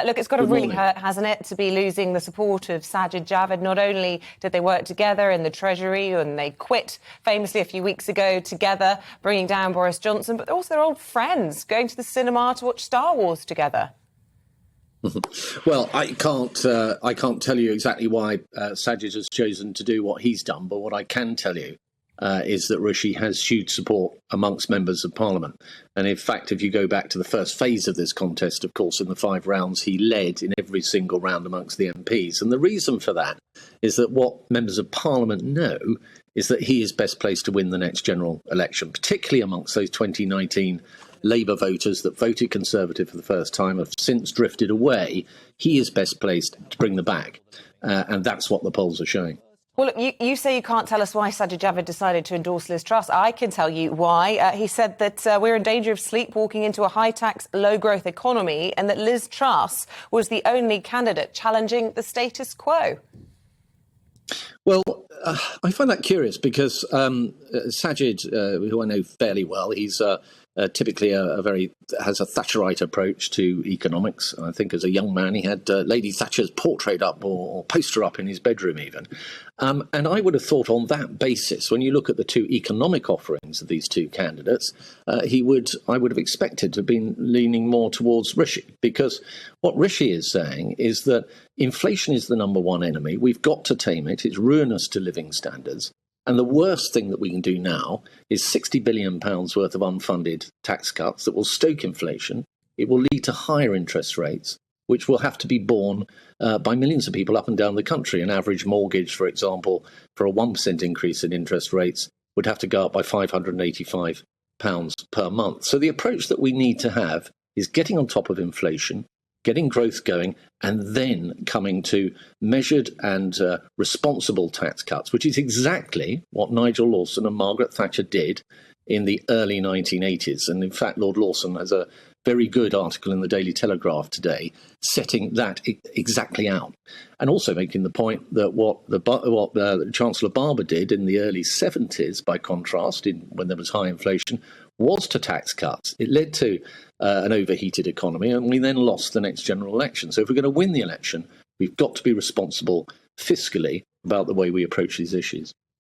Look, it's got to really hurt, hasn't it, to be losing the support of Sajid Javid. Not only did they work together in the Treasury and they quit famously a few weeks ago together, bringing down Boris Johnson, but also they're old friends, going to the cinema to watch Star Wars together. Well, I can't tell you exactly why Sajid has chosen to do what he's done, but what I can tell you is that Rishi has huge support amongst members of Parliament. And in fact, if you go back to the first phase of this contest, of course, in the 5 rounds, he led in every single round amongst the MPs. And the reason for that is that what members of Parliament know is that he is best placed to win the next general election, particularly amongst those 2019 Labour voters that voted Conservative for the first time, have since drifted away. He is best placed to bring them back. And that's what the polls are showing. Well, look, you say you can't tell us why Sajid Javid decided to endorse Liz Truss. I can tell you why. He said that we're in danger of sleepwalking into a high-tax, low-growth economy and that Liz Truss was the only candidate challenging the status quo. Well, I find that curious because Sajid, who I know fairly well, he's typically has a Thatcherite approach to economics. I think as a young man, he had Lady Thatcher's portrait up or poster up in his bedroom even. And I would have thought on that basis, when you look at the two economic offerings of these two candidates, I would have expected to have been leaning more towards Rishi, because what Rishi is saying is that inflation is the number one enemy. We've got to tame it. It's ruinous to living standards. And the worst thing that we can do now is £60 billion worth of unfunded tax cuts that will stoke inflation. It will lead to higher interest rates, which will have to be borne by millions of people up and down the country. An average mortgage, for example, for a 1% increase in interest rates would have to go up by £585 per month. So the approach that we need to have is getting on top of inflation, getting growth going, and then coming to measured and responsible tax cuts, which is exactly what Nigel Lawson and Margaret Thatcher did in the early 1980s. And in fact, Lord Lawson has a very good article in the Daily Telegraph today setting that exactly out, and also making the point that what Chancellor Barber did in the early 70s, by contrast, when there was high inflation, was to tax cuts. It led to an overheated economy, and we then lost the next general election. So if we're going to win the election, we've got to be responsible fiscally about the way we approach these issues.